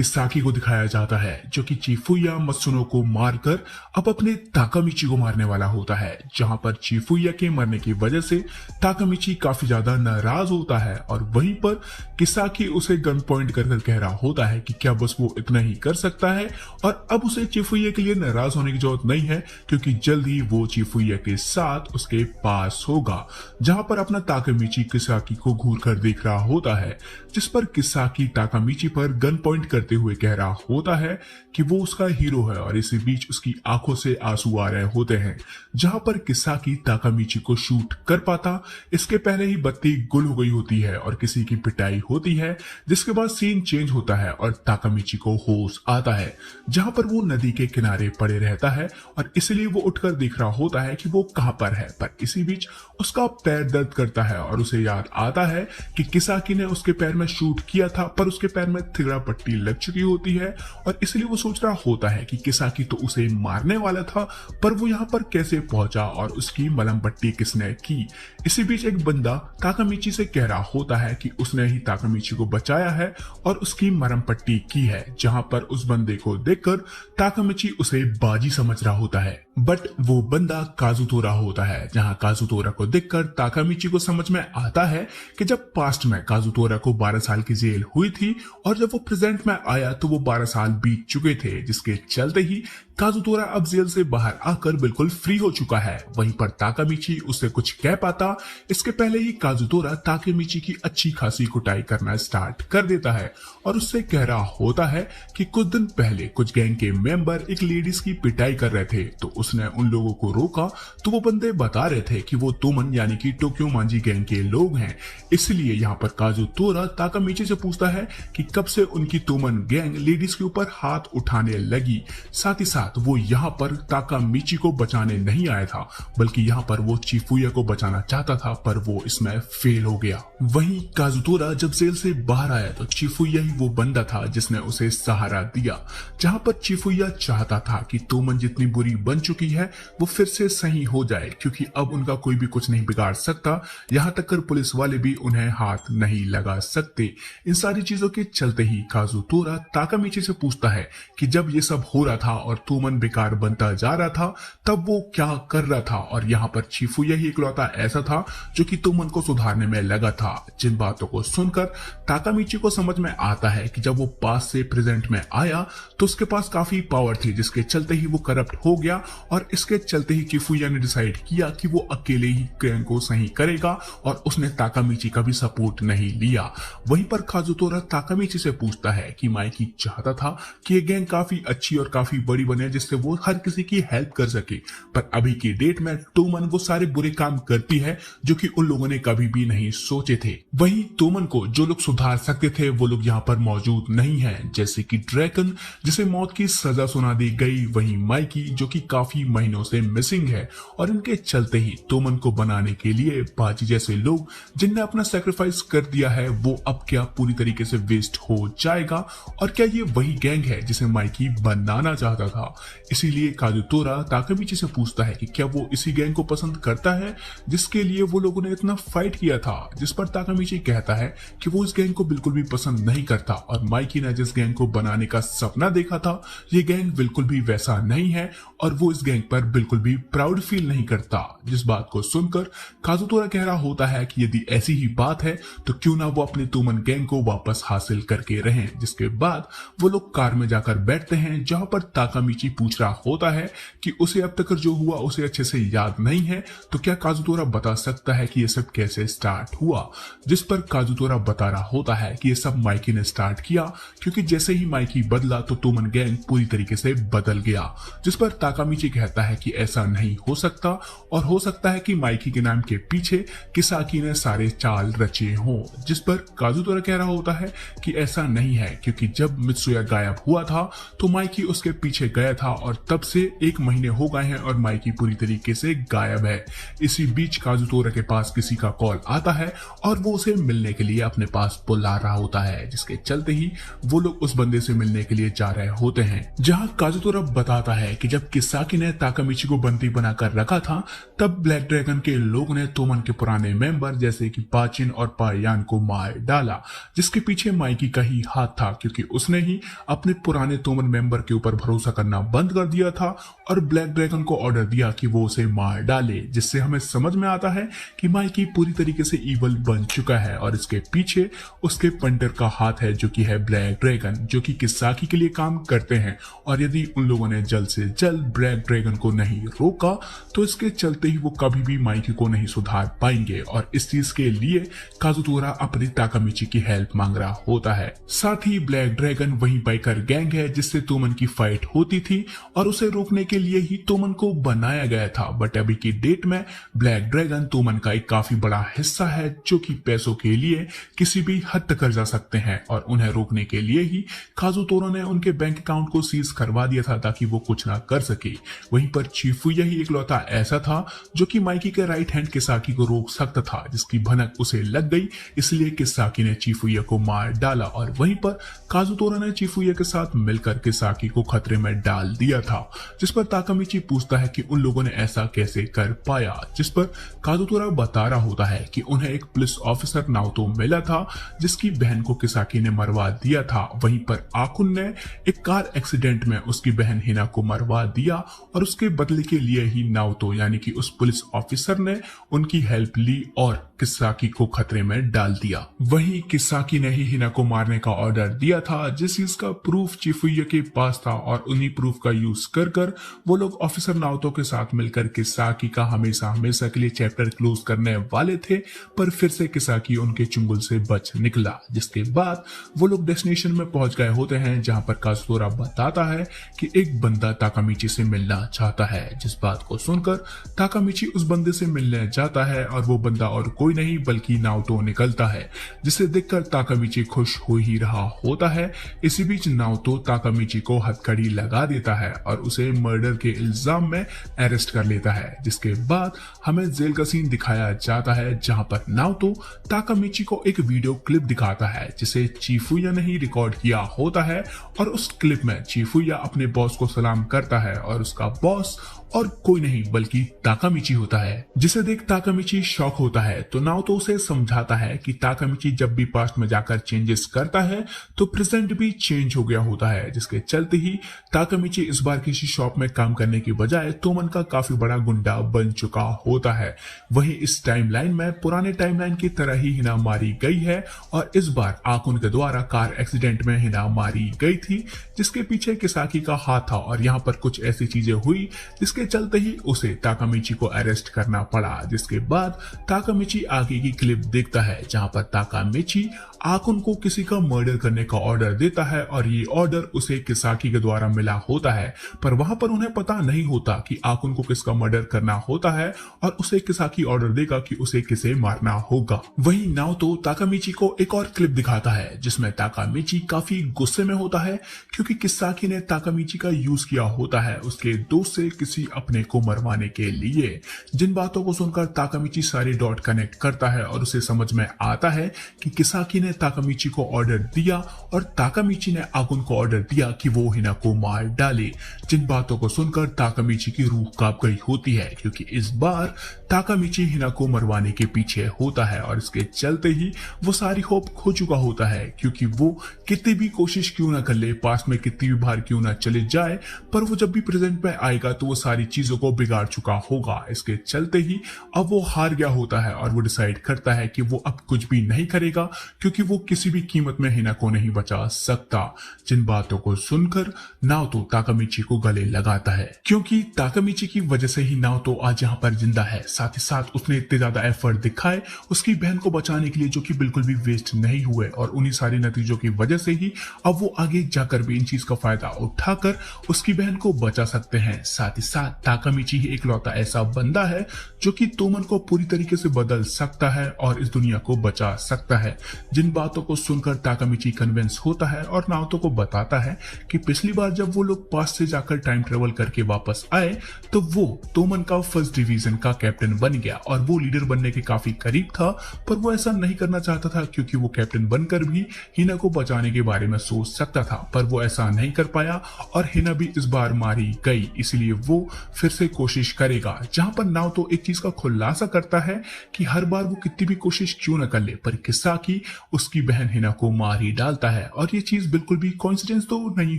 किसाकी को दिखाया जाता है जो कि चिफुया मत्सुनो को मारकर अब अपने ताकामिची को मारने वाला होता है, जहां पर चिफुया के मरने की वजह से ताकामिची काफी ज्यादा नाराज होता है और वहीं पर किसाकी उसे गन पॉइंट कर कह रहा होता है कि क्या बस वो इतना ही कर सकता है और अब उसे चिफुया के लिए नाराज होने की जरूरत नहीं है क्योंकि जल्द ही वो चिफुया के साथ उसके पास होगा, जहां पर अपना ताकामिची किसाकी को घूर कर देख रहा होता है, जिस पर किसाकी ताकामिची पर गन पॉइंट करते हुए कह रहा होता है कि वो उसका हीरो है और इसी बीच उसकी आंखों से आंसू आ रहे होते हैं। जहां पर किसाकी ताकामिची को शूट कर पाता इसके पहले ही बत्ती गुल हो गई होती है और किसी की पिटाई होती है, जिसके बाद सीन चेंज होता है और ताकामिची को होश आता है, जहां पर वो नदी के किनारे पड़े रहता है और इसलिए वो उठकर देख रहा होता है कि वो कहां पर है। पर इसी बीच उसका पैर दर्द करता है और उसे याद आता है कि किसाकी ने उसके पैर में शूट किया था पर उसके पैर में थिगड़ा पट्टी लग चुकी होती है और इसलिए वो सोच रहा होता है कि किसाकी तो उसे मारने वाला था पर वो यहाँ पर कैसे पहुंचा और उसकी मलहम पट्टी किसने की। इसी बीच एक बंदा ताकामिची से कह रहा होता है कि उसने ही ताकामिची को बचाया है और उसकी मरहम पट्टी की है, जहां पर उस बंदे को देखकर ताकामिची उसे बाजी समझ रहा होता है, बट वो बंदा काजुतोरा होता है। जहां काजुतोरा को देखकर ताकामिची को समझ में आता है कि जब पास्ट में काजुतोरा को 12 साल की जेल हुई थी और जब वो प्रेजेंट में आया तो वो 12 साल बीत चुके थे, जिसके चलते ही काजुतोरा अब जेल से बाहर आकर बिल्कुल फ्री हो चुका है। वहीं पर ताकामिची उससे कुछ कह पाता इसके पहले ही काजुतोरा ताकामिची की अच्छी खासी कुटाई करना स्टार्ट कर देता है और उससे कह रहा होता है कि कुछ दिन पहले कुछ गैंग के मेंबर एक लेडीज की पिटाई कर रहे थे, तो उसने उन लोगों को रोका तो वो बंदे बता रहे थे कि वो तोमन यानी कि टोक्यो मांजी गैंग के लोग हैं। इसलिए यहाँ पर काजुतोरा ताकामिची से पूछता है कि कब से उनकी तोमन गैंग लेडीज के ऊपर हाथ उठाने लगी। साथ ही वो यहाँ पर ताकामिची को बचाने नहीं आया था बल्कि यहाँ पर वो चिफुया को बचाना चाहता था, पर वो इसमें फेल हो गया। वहीं काजुतोरा जब जेल से बाहर आया तो चिफुया ही वो बंदा था जिसने उसे सहारा दिया, जहाँ पर चिफुया चाहता था कि तोमन जितनी बुरी बन चुकी है वो फिर से सही हो जाए क्योंकि अब उनका कोई भी कुछ नहीं बिगाड़ सकता, यहाँ तक कर पुलिस वाले भी उन्हें हाथ नहीं लगा सकते। इन सारी चीजों के चलते ही काजुतोरा ताकामिची से पूछता है कि जब ये सब हो रहा था और तोमन बेकार बनता जा रहा था तब वो क्या कर रहा था, और यहाँ पर चिफुया ही इकलौता ऐसा था जो कि तोमन को सुधारने में लगा था। जिन बातों को सुनकर ताकामिची को समझ में आता है कि जब वो पास से प्रेजेंट में आया तो उसके पास काफी पावर थी, जिसके चलते ही वो करप्ट हो गया और इसके चलते ही चिफुया ने डिसाइड किया कि वो अकेले ही गैंग को सही करेगा और उसने ताकामिची का भी सपोर्ट नहीं लिया। वहीं पर काजुतोरा ताकामिची से पूछता है कि माइकी चाहता था कि ये गैंग काफी अच्छी और काफी बड़ी बने जिससे वो हर किसी की हेल्प कर सके, पर अभी की डेट में तोमन वो सारे बुरे काम करती है जो कि उन लोगों ने कभी भी नहीं सोचे थे। वहीं तोमन को जो लोग सुधार सकते थे वो लोग यहाँ पर मौजूद नहीं हैं, जैसे कि ड्रैगन जिसे मौत की सजा सुना दी गई, वहीं माइकी जो कि काफी महीनों से मिसिंग है और इनके चलते ही तोमन को बनाने के लिए बाजी जैसे लोग जिनने अपना सैक्रिफाइस कर दिया है वो अब क्या पूरी तरीके से वेस्ट हो जाएगा, और क्या ये वही गैंग है जिसे माइकी बनाना चाहता था। इसीलिए काजुतोरा ताकामिची से पूछता है कि क्या वो इसी गैंग को पसंद करता है जिसके लिए वो लोगों ने इतना फाइट किया था, जिस पर ताकामिची कहता है कि वो इस गैंग को बिल्कुल भी पसंद नहीं करता और माइकी ने जिस गैंग को बनाने का सपना देखा था ये गैंग बिल्कुल भी वैसा नहीं है और वो इस गैंग पर बिल्कुल भी प्राउड फील नहीं करता। जिस बात को सुनकर काजुतोरा कह रहा होता है कि यदि ऐसी ही बात है तो क्यों ना वो अपने तोमन गैंग को वापस हासिल करके रहें। जिसके बाद वो लोग कार में जाकर बैठते हैं, जहां पर ताकामिची पूछ रहा होता है कि उसे अब तक जो हुआ उसे अच्छे से याद नहीं है, तो क्या काजुतोरा बता सकता है कि ये सब कैसे स्टार्ट हुआ। जिस पर काजुतोरा बता रहा होता है कि ये सब माइकी ने स्टार्ट किया क्योंकि जैसे ही माइकी बदला तो तोमन गैंग पूरी तरीके से बदल गया। जिस पर ताकामिची कहता है कि ऐसा नहीं हो सकता और हो सकता है कि माइकी के नाम के पीछे किसाकी ने सारे चाल रचे हों। जिस पर काजुतोरा कह रहा होता है कि ऐसा नहीं है क्योंकि जब मित्सुया गायब हुआ था तो माइकी उसके पीछे गया था और तब से 1 महीने हो गए हैं और माइकी पूरी तरीके से गायब है। इसी बीच काजुतोरा के पास किसी का कॉल आता है और वो उसे मिलने के लिए अपने पास बुला रहा होता है, जिसके चलते ही वो लोग उस बंदे से मिलने के लिए जा रहे होते हैं। जहां काजुतोरा बताता है कि जब किसाकी ने ताकामिची को बंदी बनाकर रखा था तब ब्लैक ड्रैगन के लोगों ने तोमन के पुराने मेंबर जैसे कि पाचिन और पायान को मार डाला, जिसके पीछे माइकी का ही हाथ था, क्योंकि उसने ही अपने पुराने तोमन मेंबर के ऊपर भरोसा करना बंद कर दिया था और ब्लैक ड्रैगन को ऑर्डर दिया कि वो उसे मार डाले। जिससे हमें समझ में आता है कि माइकी पूरी तरीके से ईवल बन चुका है और इसके पीछे उसके पंटर का हाथ है, जो कि है ब्लैक ड्रैगन, जो कि किसाकी के लिए काम करते हैं। और यदि उन लोगों ने जल्द से जल्द ब्लैक ड्रैगन को नहीं रोका तो इसके चलते ही वो कभी भी माइकी को नहीं सुधार पाएंगे और इस चीज के लिए काजुतोरा अपनी ताकामिची की हेल्प मांग रहा होता है। साथ ही ब्लैक ड्रैगन वही बाइकर गैंग है जिससे तोमन की फाइट होती थी और उसे रोकने के लिए ही तोमन को बनाया गया था। बट अभी की डेट में ब्लैक ड्रैगन तोमन का एक काफी बड़ा हिस्सा है, जो कि पैसों के लिए किसी भी हद तक कर जा सकते हैं और उन्हें रोकने के लिए ही काजुतोरा ने उनके बैंक अकाउंट को सीज करवा दिया था ताकि वो कुछ ना कर सके। वहीं पर चिफुया ही इकलौता ऐसा था जो कि माइकी के राइट हैंड किसाकी को रोक सकता था, जिसकी भनक उसे लग गई, इसलिए किसाकी ने चिफुया को मार डाला और वहीं पर काजुतोरा ने चिफुया के साथ मिलकर किसाकी को खतरे में डाल दिया था। जिस पर ताकामिची पूछता है कि उन लोगों ने ऐसा कैसे कर पाया, जिस पर काजुतोरा बता रहा होता है कि उन्हें एक पुलिस ऑफिसर नाओतो मिला था जिसकी बहन को किसाकी ने मरवा दिया था। वहीं पर आकुन ने एक कार एक्सीडेंट में उसकी बहन हिना को मरवा दिया और उसके बदले के लिए ही नाओतो यानी कि उस पुलिस ऑफिसर ने उनकी हेल्प ली और किसाकी को खतरे में डाल दिया। वहीं किसाकी ने ही हिना को मारने का ऑर्डर दिया था, जिस चीज का प्रूफ चिफुया के पास था और उन्हीं प्रूफ का यूज कर वो लोग ऑफिसर नाओतो के साथ मिलकर किसाकी का हमेशा हमेशा के लिए चैप्टर क्लोज करने वाले थे, पर फिर से किसाकी उनके चुंगल से बच निकला। जिसके बाद वो लोग डेस्टिनेशन में पहुंच गए होते हैं, जहां पर काजुतोरा बताता है कि एक बंदा ताकामिची से मिलना चाहता है। जिस बात को सुनकर ताकामिची उस बंदे से मिलने जाता है और वो बंदा और कोई नहीं बल्कि नाओतो निकलता है, जिसे देखकर ताकामिची खुश हो ही रहा होता है। इसी बीच नाओतो ताकामिची को हथकड़ी लगा देता है और उसे मर्डर के इल्जाम में अरेस्ट कर लेता है। जिसके बाद हमें जेल का सीन दिखाया जाता है, जहां पर नाओतो ताकामिची को एक वीडियो क्लिप दिखाता है जिसे चिफुया ने ही रिकॉर्ड किया होता है और उस क्लिप में चिफुया अपने बॉस को सलाम करता है और उसका बॉस और कोई नहीं बल्कि ताकामिची होता है। जिसे देख ताकामिची शॉक होता है तो नाओतो उसे समझाता है कि ताकामिची जब भी पास्ट में जाकर चेंजेस करता है तो प्रेजेंट भी चेंज हो गया होता है, जिसके चलते ही ताकामिची इस बार किसी शॉप में काम करने की बजाय तोमन का काफी बड़ा गुंडा बन चुका होता है। वहीं इस टाइमलाइन में पुराने टाइमलाइन की तरह ही हिना मारी गई है और इस बार आकुन के द्वारा कार एक्सीडेंट में हिना मारी गई थी, जिसके पीछे किसाकी का हाथ था और यहाँ पर कुछ ऐसी चीजें हुई जिसके चलते ही उसे ताकामिची को अरेस्ट करना पड़ा। जिसके बाद ताकामिची आगे की क्लिप देखता है, जहां पर ताकामिची आकुन को किसी का मर्डर करने का ऑर्डर देता है और ये ऑर्डर उसे किसाकी के द्वारा मिला होता है, पर वहां पर उन्हें पता नहीं होता कि आकुन को किसका मर्डर करना होता है और उसे किसाकी ऑर्डर देगा कि उसे किसे मारना होगा। वहीं नाओतो ताकामिची को एक और क्लिप दिखाता है जिसमें ताकामिची काफी गुस्से में होता है, क्योंकि किसाकी ने ताकामिची का यूज किया होता है उसके दोस्त से किसी अपने को मरवाने के लिए। जिन बातों को सुनकर ताकामिची सारे डॉट कनेक्ट करता है और उसे समझ में आता है कि किसाकी ने ताकामिची को ऑर्डर दिया और ताकामिची ने आकुन को ऑर्डर दिया कि वो हिना को मार डाले। जिन बातों को सुनकर ताकामिची की रूह कांप गई होती है, क्योंकि इस बार ताकामिची हिना को मरवाने के पीछे होता है और इसके चलते ही वो सारी होप खो चुका होता है, क्योंकि वो कितनी भी कोशिश क्यों ना कर ले, पास में कितनी भी बार क्यों ना चले जाए, पर वो जब भी प्रेजेंट में आएगा तो वो सारी चीजों को बिगाड़ चुका होगा। इसके चलते ही अब वो हार गया होता है और वो डिसाइड करता है कि वो अब कुछ भी नहीं करेगा, क्योंकि वो किसी भी कीमत में हिना को नहीं बचा सकता। जिन बातों को सुनकर नाओतो ताकामिची को गले लगाता है, क्योंकि ताकामिची की वजह से ही नाओतो आज यहाँ पर जिंदा है। साथ ही साथ उसने इतने ज्यादा एफर्ट दिखाए उसकी बहन को बचाने के लिए, जो कि बिल्कुल भी वेस्ट नहीं हुए, और उन्हीं सारे नतीजों की वजह से ही अब वो आगे जाकर भी इन चीज का फायदा उठाकर उसकी बहन को बचा सकते हैं। साथ ही साथ ताकामिची ही इकलौता ऐसा बंदा है जो कि तोमन को पूरी तरीके से बदल सकता है और इस दुनिया को बचा सकता है। जिन बातों को सुनकर ताकामिची कन्विंस होता है और नाओतो को बताता है कि पिछली बार जब वो लोग पास्ट से जाकर टाइम ट्रेवल करके वापस आए तो वो तोमन का फर्स्ट डिवीजन का कैप्टन बन गया और वो लीडर बनने के काफी करीब था, पर वो ऐसा नहीं करना चाहता था क्योंकि वो कैप्टन बनकर भी हिना को बचाने के बारे में सोच सकता था, पर वो ऐसा नहीं कर पाया और हिना भी इस बार मारी गई, इसलिए वो फिर से कोशिश करेगा। जहां पर नाओतो एक चीज का खुलासा करता है कि हर बार वो कितनी भी कोशिश क्यों न कर ले, पर किसाकी उसकी बहन हिना को मार ही डालता है और ये चीज बिल्कुल भी कोइंसिडेंस तो नहीं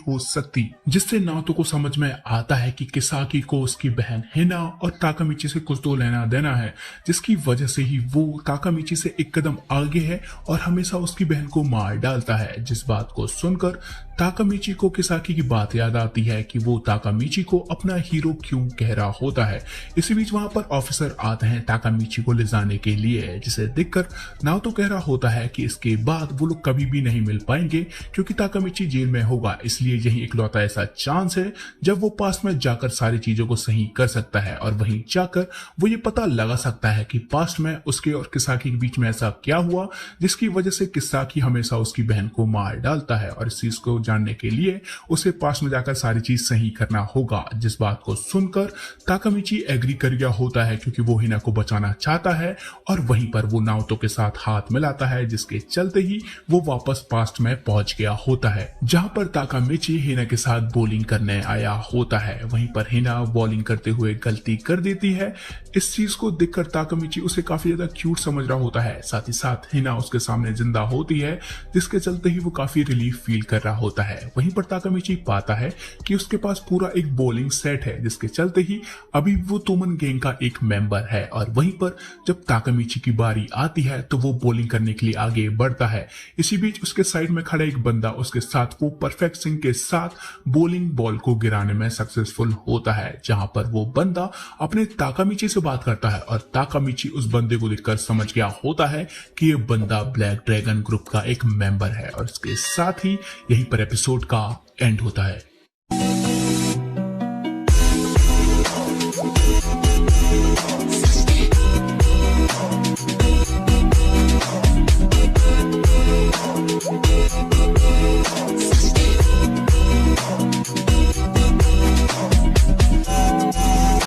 हो सकती, जिससे नाओतो को समझ में आता है कि किसाकी को उसकी बहन हिना और ताकामिची से कुछ तो लेना देना है, जिसकी वजह से ही वो ताकामिची से एक कदम आगे है और हमेशा उसकी बहन को मार डालता है। जिस बात को सुनकर ताकामिची को किसाकी की बात याद आती है कि वो ताकामिची को अपना हीरो क्यों कह रहा होता है। इसी बीच वहां पर ऑफिसर आते हैं ताकामिची को ले जाने के लिए, जिसे देखकर नाओतो कह रहा होता है कि इसके बाद वो लोग कभी भी नहीं मिल पाएंगे क्योंकि ताकामिची जेल में होगा, इसलिए यही इकलौता ऐसा चांस है जब वो पास्ट में जाकर सारी चीजों को सही कर सकता है और वहीं जाकर वो ये पता लगा सकता है कि पास्ट में उसके और किसाकी के बीच में ऐसा क्या हुआ जिसकी वजह से किसाकी हमेशा उसकी बहन को मार डालता है, और इस चीज को जानने के लिए उसे पास्ट में जाकर सारी चीज सही करना होगा। जिस बात को सुनकर ताकामिची एग्री कर गया होता है क्योंकि वो हिना को बचाना चाहता है और वहीं पर वो नाओतो के साथ हाथ मिलाता है, जिसके चलते ही वो वापस पास्ट में पहुंच गया होता है जहां पर ताकामिची हिना के साथ बॉलिंग करने आया होता है। वहीं पर हिना बॉलिंग करते हुए गलती कर देती है। इस चीज को देखकर ताकामिची उसे काफी ज्यादा क्यूट समझ रहा होता है, साथ ही साथ हिना उसके सामने जिंदा होती है, जिसके चलते ही वो काफी रिलीफ फील कर रहा होता है। वहीं पर ताकामिची पाता है कि उसके पास पूरा एक बॉलिंग सेट है, जिसके चलते ही अभी वो तोमन गैंग का एक मेंबर है। और वहीं पर जब ताकामिची की बारी आती है तो वो बॉलिंग करने के लिए आगे बढ़ता है। इसी बीच उसके साइड में खड़ा एक बंदा उसके साथ वो परफेक्ट स्विंग के साथ बॉलिंग बॉल को गिराने में सक्सेसफुल होता है, जहां पर वो बंदा अपने ताकामिची से बात करता है और ताकामिची उस बंदे को देखकर समझ गया होता है कि ये बंदा ब्लैक ड्रैगन ग्रुप का एक मेंबर है। और इसके साथ ही यहीं पर एपिसोड का एंड होता है।